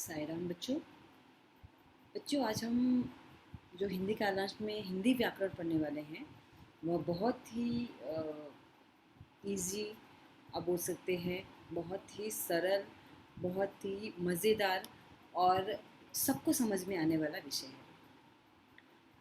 साई राम बच्चों। आज हम जो हिंदी कालांश में हिंदी व्याकरण पढ़ने वाले हैं वह बहुत ही इजी, आप बोल सकते हैं बहुत ही सरल, बहुत ही मज़ेदार और सबको समझ में आने वाला विषय है।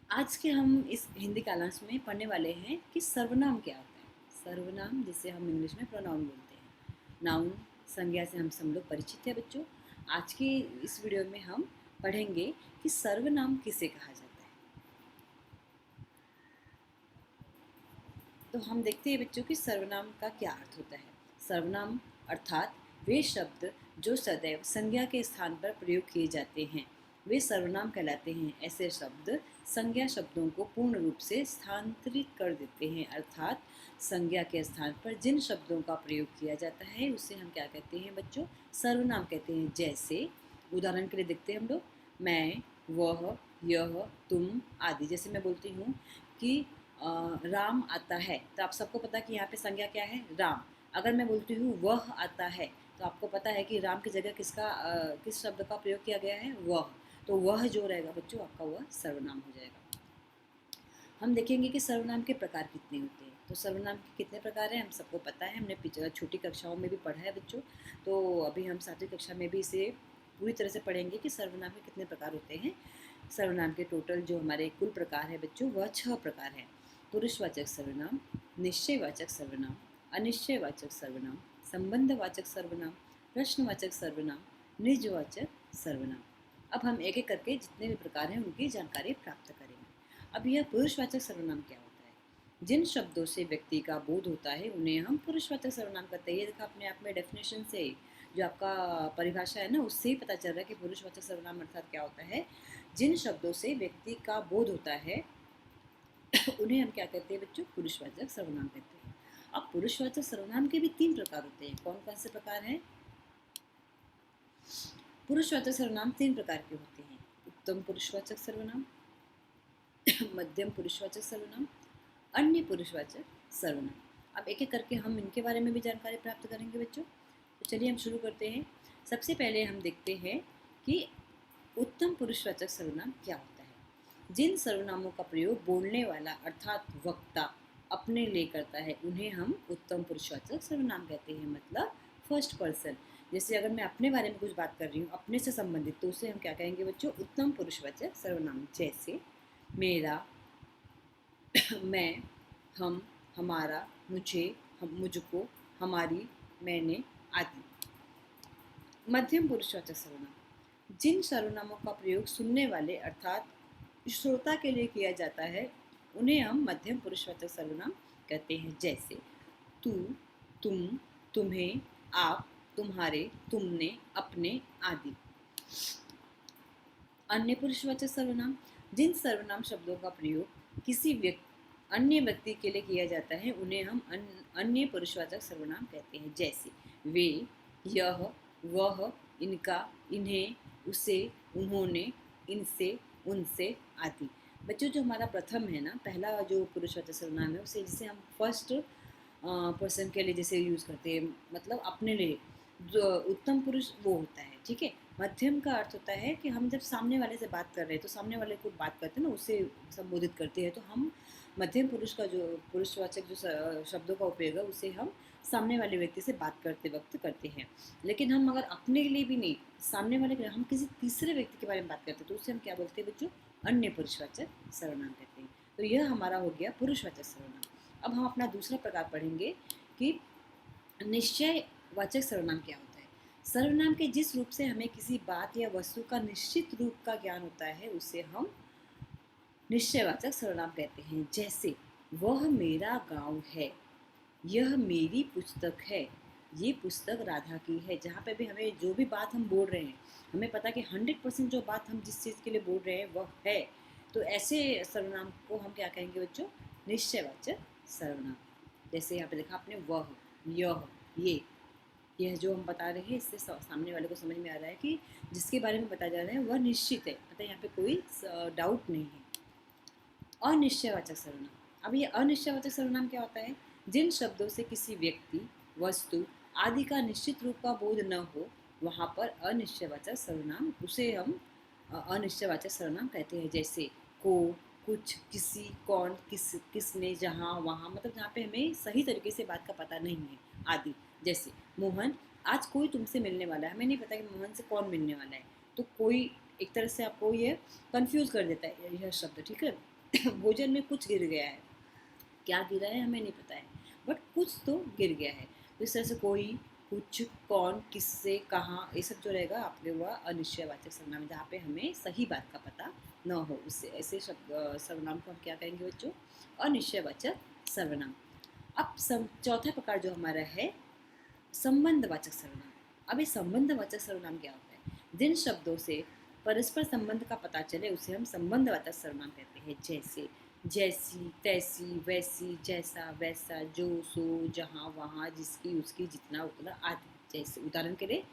आज के हम इस हिंदी कालांश में पढ़ने वाले हैं कि सर्वनाम क्या होता है। सर्वनाम जिसे हम इंग्लिश में प्रोनाउन बोलते हैं। नाउन संज्ञा से हम सब लोग परिचित हैं बच्चों। आज की इस वीडियो में हम पढ़ेंगे कि सर्वनाम किसे कहा जाता है। तो हम देखते हैं बच्चों कि सर्वनाम का क्या अर्थ होता है। सर्वनाम अर्थात वे शब्द जो सदैव संज्ञा के स्थान पर प्रयोग किए जाते हैं वे सर्वनाम कहलाते हैं। ऐसे शब्द संज्ञा शब्दों को पूर्ण रूप से स्थानांतरित कर देते हैं, अर्थात संज्ञा के स्थान पर जिन शब्दों का प्रयोग किया जाता है उसे हम क्या कहते हैं बच्चों, सर्वनाम कहते हैं। जैसे उदाहरण के लिए देखते हैं हम लोग, मैं, वह, यह, तुम आदि। जैसे मैं बोलती हूँ कि राम आता है, तो आप सबको पता है कि यहाँ पे संज्ञा क्या है, राम। अगर मैं बोलती हूँ वह आता है, तो आपको पता है कि राम की जगह किस शब्द का प्रयोग किया गया है, वह। तो वह जो रहेगा बच्चों आपका वह सर्वनाम हो जाएगा। हम देखेंगे कि सर्वनाम के प्रकार कितने होते हैं। तो सर्वनाम के कितने प्रकार हैं हम सबको पता है, हमने छोटी कक्षाओं में भी पढ़ा है बच्चों। तो अभी हम 7वीं कक्षा में भी इसे पूरी तरह से पढ़ेंगे कि सर्वनाम के कितने प्रकार होते हैं। सर्वनाम के टोटल जो हमारे कुल प्रकार है बच्चों वह 6 प्रकार है। पुरुषवाचक सर्वनाम, निश्चयवाचक सर्वनाम, अनिश्चयवाचक सर्वनाम, संबंधवाचक सर्वनाम, प्रश्नवाचक सर्वनाम, निजवाचक सर्वनाम। अब हम एक एक करके जितने भी प्रकार हैं उनकी जानकारी प्राप्त करेंगे। अब यह पुरुषवाचक सर्वनाम क्या होता है? जिन शब्दों से व्यक्ति का बोध होता है उन्हें हम पुरुषवाचक सर्वनाम कहते हैं। ये देखा अपने आप में डेफिनेशन से, जो आपका परिभाषा है ना, उससे ही पता चल रहा है कि पुरुषवाचक सर्वनाम अर्थात क्या होता है। जिन शब्दों से व्यक्ति का बोध होता है उन्हें हम क्या कहते हैं बच्चों, पुरुषवाचक सर्वनाम कहते हैं। अब पुरुषवाचक सर्वनाम के भी 3 प्रकार होते हैं। कौन कौन से प्रकार हैं? पुरुषवाचक सर्वनाम 3 प्रकार के होते हैं। उत्तम पुरुषवाचक सर्वनाम, मध्यम पुरुषवाचक सर्वनाम, अन्य पुरुषवाचक सर्वनाम। अब एक एक करके हम इनके बारे में भी जानकारी प्राप्त करेंगे बच्चों। तो चलिए हम शुरू करते हैं। सबसे पहले हम देखते हैं कि उत्तम पुरुषवाचक सर्वनाम क्या होता है। जिन सर्वनामों का प्रयोग बोलने वाला अर्थात वक्ता अपने लिए करता है उन्हें हम उत्तम पुरुषवाचक सर्वनाम कहते हैं, मतलब फर्स्ट पर्सन। जैसे अगर मैं अपने बारे में कुछ बात कर रही हूँ अपने से संबंधित, तो उसे हम क्या कहेंगे बच्चों, उत्तम पुरुषवाचक सर्वनाम। जैसे मेरा, मैं, हम, हमारा, मुझे, मुझको, हमारी, मैंने आदि। मध्यम पुरुषवाचक सर्वनाम, जिन सर्वनामों का प्रयोग सुनने वाले अर्थात श्रोता के लिए किया जाता है उन्हें हम मध्यम पुरुषवाचक सर्वनाम कहते हैं। जैसे तू, तुम, तुम्हें, आप, तुम्हारे, तुमने, अपने आदि। अन्य पुरुषवाचक सर्वनाम, जिन सर्वनाम शब्दों का प्रयोग किसी अन्य व्यक्ति के लिए किया जाता है उन्हें हम अन्य पुरुषवाचक सर्वनाम कहते हैं। जैसे वे, यह, वह, इनका, इन्हें, उसे, उन्होंने, इनसे, उनसे आदि। बच्चों जो हमारा प्रथम है ना, पहला जो पुरुषवाचक सर्वनाम है उसे जिसे हम फर्स्ट पर्सन के लिए जैसे यूज़ करते हैं, मतलब अपने लिए जो उत्तम पुरुष वो होता है, ठीक है। मध्यम का अर्थ होता है कि हम जब सामने वाले से बात कर रहे हैं तो सामने वाले को बात करते हैं ना, उससे संबोधित करते हैं, तो हम मध्यम पुरुष का जो पुरुषवाचक जो शब्दों का उपयोग है उसे हम सामने वाले व्यक्ति से बात करते वक्त करते हैं। लेकिन हम अगर अपने लिए भी नहीं, सामने वाले के हम किसी तीसरे व्यक्ति के बारे में बात करते हैं तो उससे हम क्या बोलते हैं बच्चों, अन्य पुरुषवाचक सर्वनाम कहते हैं। तो यह हमारा हो गया पुरुषवाचक सर्वनाम। अब हम अपना दूसरा प्रकार पढ़ेंगे कि निश्चयवाचक सर्वनाम क्या होता है। सर्वनाम के जिस रूप से हमें किसी बात या वस्तु का निश्चित रूप का ज्ञान होता है उसे हम निश्चयवाचक सर्वनाम कहते हैं। जैसे वह मेरा गांव है, यह मेरी पुस्तक है, ये पुस्तक राधा की है। जहाँ पे भी हमें जो भी बात हम बोल रहे हैं हमें पता कि 100% जो बात हम जिस चीज़ के लिए बोल रहे हैं वह है, तो ऐसे सर्वनाम को हम क्या कहेंगे बच्चों, निश्चयवाचक सर्वनाम। जैसे यहाँ पे देखा आपने, वह, यह, यह जो हम बता रहे हैं इससे सामने वाले को समझ में आ रहा है कि जिसके बारे में बताया जा रहा है वह निश्चित है, मतलब यहाँ पे कोई डाउट नहीं है। अनिश्चयवाचक सर्वनाम, अब ये अनिश्चयवाचक सर्वनाम क्या होता है? जिन शब्दों से किसी व्यक्ति, वस्तु आदि का निश्चित रूप का बोध न हो वहाँ पर अनिश्चयवाचक सर्वनाम, उसे हम अनिश्चयवाचक सर्वनाम कहते हैं। जैसे को, कुछ, किसी, कौन, किसने, जहाँ, वहाँ, मतलब जहाँ पे हमें सही तरीके से बात का पता नहीं है आदि। जैसे मोहन, आज कोई तुमसे मिलने वाला है, हमें नहीं पता कि मोहन से कौन मिलने वाला है, तो कोई एक तरह से आपको ये कंफ्यूज कर देता है यह शब्द, ठीक है। भोजन में कुछ गिर गया है, क्या गिरा है हमें नहीं पता है, बट कुछ तो गिर गया है। तो इस तरह से कोई, कुछ, कौन, किससे, कहाँ, ये सब जो रहेगा आपके वह अनिश्चयवाचक सर्वनाम, जहाँ पे हमें सही बात का पता न हो, उससे ऐसे शब्द सर्वनाम को हम क्या कहेंगे बच्चों, अनिश्चयवाचक सर्वनाम। अब चौथा प्रकार जो हमारा है संबंधवाचक सर्वनाम। अब ये संबंधवाचक सर्वनाम क्या होता है, जिन शब्दों से परस्पर संबंध का पता चले उसे हम संबंधवाचक सर्वनाम कहते हैं। जैसे जैसी, तैसी, वैसी, जैसा, वैसा, जो, सो, जहाँ, वहाँ, जिसकी, उसकी, जितना, उतना आदि। जैसे उदाहरण के लिए,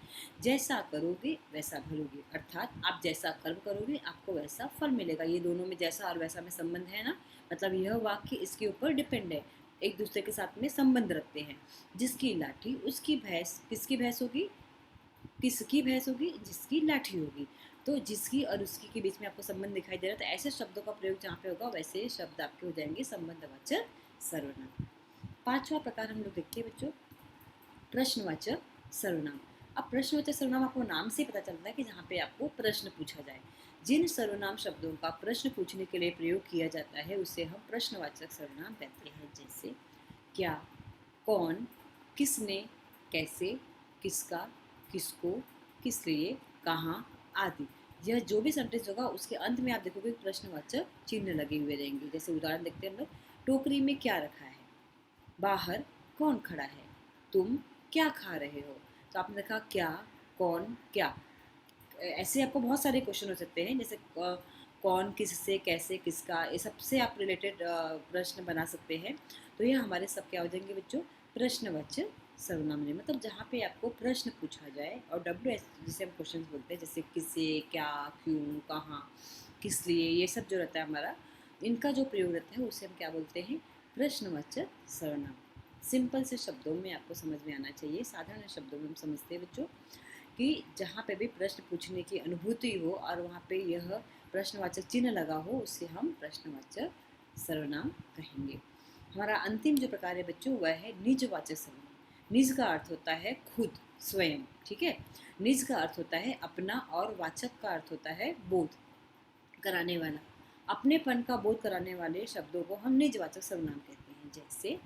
जैसा करोगे वैसा भरोगे, अर्थात आप जैसा कर्म करोगे आपको वैसा फल मिलेगा। ये दोनों में जैसा और वैसा में संबंध है ना, मतलब यह वाक्य इसके ऊपर डिपेंड है, एक दूसरे के साथ में संबंध रखते हैं। जिसकी लाठी उसकी भैंस, किसकी भैंस होगी, किसकी भैंस होगी, जिसकी लाठी होगी। तो जिसकी और उसकी के बीच में आपको संबंध दिखाई दे रहा है, तो ऐसे शब्दों का प्रयोग जहाँ पे होगा वैसे शब्द आपके हो जाएंगे संबंधवाचक सर्वनाम। पांचवा प्रकार हम लोग देखते हैं बच्चों, प्रश्नवाचक सर्वनाम। अब प्रश्नवाचक सर्वनाम आपको नाम से पता चलता है कि जहाँ पे आपको प्रश्न पूछा जाए। जिन सर्वनाम शब्दों का प्रश्न पूछने के लिए प्रयोग किया जाता है उसे हम प्रश्नवाचक सर्वनाम कहते हैं। जैसे क्या, कौन, किसने, कैसे, किसका, किसको, किस लिए, कहाँ आदि। यह जो भी सेंटेंस होगा उसके अंत में आप देखोगे प्रश्नवाचक चिन्ह लगे हुए रहेंगे। जैसे उदाहरण देखते हैं हम लोग, टोकरी में क्या रखा है, बाहर कौन खड़ा है, तुम क्या खा रहे हो। तो आपने देखा क्या, कौन, क्या, ऐसे आपको बहुत सारे क्वेश्चन हो सकते हैं। जैसे कौन, किससे, कैसे, किसका, ये सबसे आप रिलेटेड प्रश्न बना सकते हैं। तो ये हमारे सब क्या हो जाएंगे बच्चों, प्रश्नवाचक सर्वनाम है। मतलब जहाँ पे आपको प्रश्न पूछा जाए, और WH जिसे हम क्वेश्चन बोलते हैं, जैसे किसे, क्या, क्यों, कहाँ, किस लिए, ये सब जो रहता है हमारा, इनका जो प्रयोग रहता है उसे हम क्या बोलते हैं, प्रश्नवाचक सर्वनाम। सिंपल से शब्दों में आपको समझ में आना चाहिए, साधारण शब्दों में हम समझते हैं बच्चों कि जहाँ पे भी प्रश्न पूछने की अनुभूति हो और वहाँ पे यह प्रश्नवाचक चिन्ह लगा हो उसे हम प्रश्नवाचक सर्वनाम कहेंगे। हमारा अंतिम जो प्रकार है बच्चों वह है निजवाचक सर्वनाम। निज का अर्थ होता है खुद, स्वयं, ठीक है। निज का अर्थ होता है अपना और वाचक का अर्थ होता है बोध कराने वाला। अपनेपन का बोध कराने वाले शब्दों को हम निजवाचक सर्वनाम कहते हैं। जैसे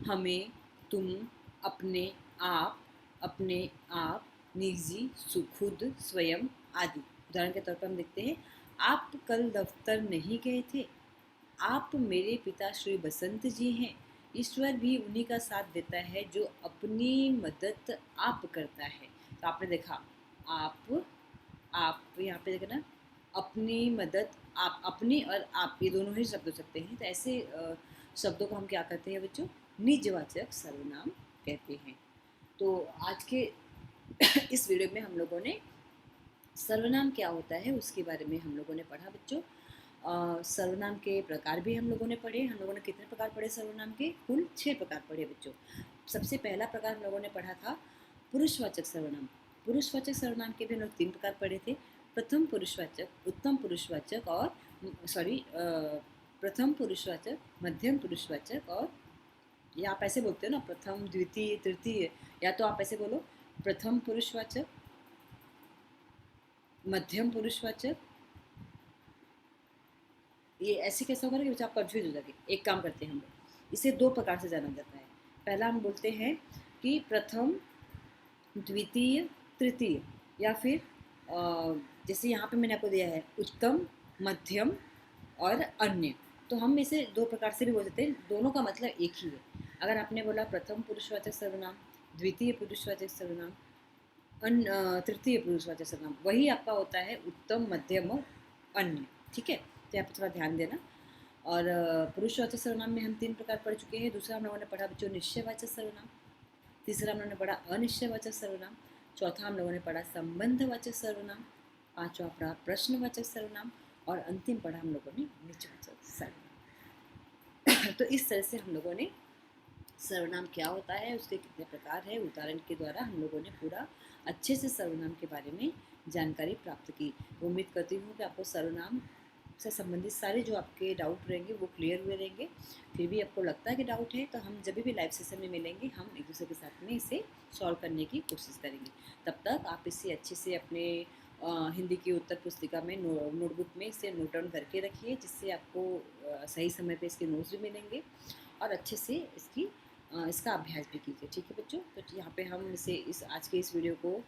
हमें, तुम, अपने, आप, अपने आप, निजी, खुद, स्वयं आदि। उदाहरण के तौर पर हम देखते हैं, आप कल दफ्तर नहीं गए थे, आप मेरे पिता श्री बसंत जी हैं। ईश्वर भी उन्हीं का साथ देता है जो अपनी मदद आप करता है। तो आपने देखा, आप यहाँ पे देखना, अपनी मदद, आप, अपनी और आप, ये दोनों ही शब्द हो सकते हैं। तो ऐसे शब्दों को हम क्या कहते हैं बच्चों, निजवाचक सर्वनाम कहते हैं। तो आज के इस वीडियो में हम लोगों ने सर्वनाम क्या होता है उसके बारे में हम लोगों ने पढ़ा बच्चों। सर्वनाम के प्रकार भी हम लोगों ने पढ़े। हम लोगों ने कितने प्रकार पढ़े सर्वनाम के, कुल 6 प्रकार पढ़े बच्चों। सबसे पहला प्रकार हम लोगों ने पढ़ा था पुरुषवाचक सर्वनाम। पुरुषवाचक सर्वनाम के भी हम लोग 3 प्रकार पढ़े थे, प्रथम पुरुषवाचक, उत्तम पुरुषवाचक और प्रथम पुरुषवाचक, मध्यम पुरुषवाचक, और या आप ऐसे बोलते हो ना प्रथम, द्वितीय, तृतीय, या तो आप ऐसे बोलो प्रथम पुरुषवाचक, मध्यम पुरुषवाचक। ये ऐसे कैसा होगा कि आप कंफ्यूज हो जाएंगे। एक काम करते हैं हम लोग, इसे 2 प्रकार से जाना जाता है। पहला हम बोलते हैं कि प्रथम, द्वितीय, तृतीय, या फिर जैसे यहाँ पे मैंने आपको दिया है उत्तम, मध्यम और अन्य। तो हम इसे 2 प्रकार से भी बोल सकते हैं, दोनों का मतलब एक ही है। अगर आपने बोला प्रथम पुरुषवाचक सर्वनाम, द्वितीय पुरुषवाचक सर्वनाम, तृतीय पुरुषवाचक सर्वनाम, वही आपका होता है उत्तम, मध्यम और अन्य, ठीक है। तो यहाँ पर थोड़ा ध्यान देना। और पुरुषवाचक सर्वनाम में हम 3 प्रकार पढ़ चुके हैं। दूसरा हम लोगों ने पढ़ा बच्चों निश्चयवाचक सर्वनाम, तीसरा हम लोगों ने पढ़ा अनिश्चयवाचक सर्वनाम, चौथा हम लोगों ने पढ़ा संबंधवाचक सर्वनाम, पांचवा पढ़ा प्रश्नवाचक सर्वनाम, और अंतिम पढ़ा हम लोगों ने निजवाचक सर्वनाम। तो इस तरह से हम लोगों ने सर्वनाम क्या होता है, उसके कितने प्रकार है, उदाहरण के द्वारा हम लोगों ने पूरा अच्छे से सर्वनाम के बारे में जानकारी प्राप्त की। उम्मीद करती हूँ कि आपको सर्वनाम से संबंधित सारे जो आपके डाउट रहेंगे वो क्लियर हुए रहेंगे। फिर भी आपको लगता है कि डाउट है तो हम जब भी लाइव सेशन में मिलेंगे हम एक दूसरे के साथ में इसे सॉल्व करने की कोशिश करेंगे। तब तक आप इसे अच्छे से अपने हिंदी की उत्तर पुस्तिका में नोटबुक में इसे नोट डाउन करके रखिए, जिससे आपको सही समय पे इसके नोट्स भी मिलेंगे और अच्छे से इसका अभ्यास भी कीजिए। ठीक है बच्चों, तो यहाँ पे हम इस आज के इस वीडियो को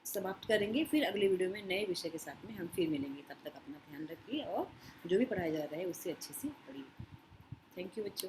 समाप्त करेंगे। फिर अगले वीडियो में नए विषय के साथ में हम फिर मिलेंगे। तब तक अपना ध्यान रखिए और जो भी पढ़ाया जा रहा है उससे अच्छे से पढ़िए। थैंक यू बच्चों।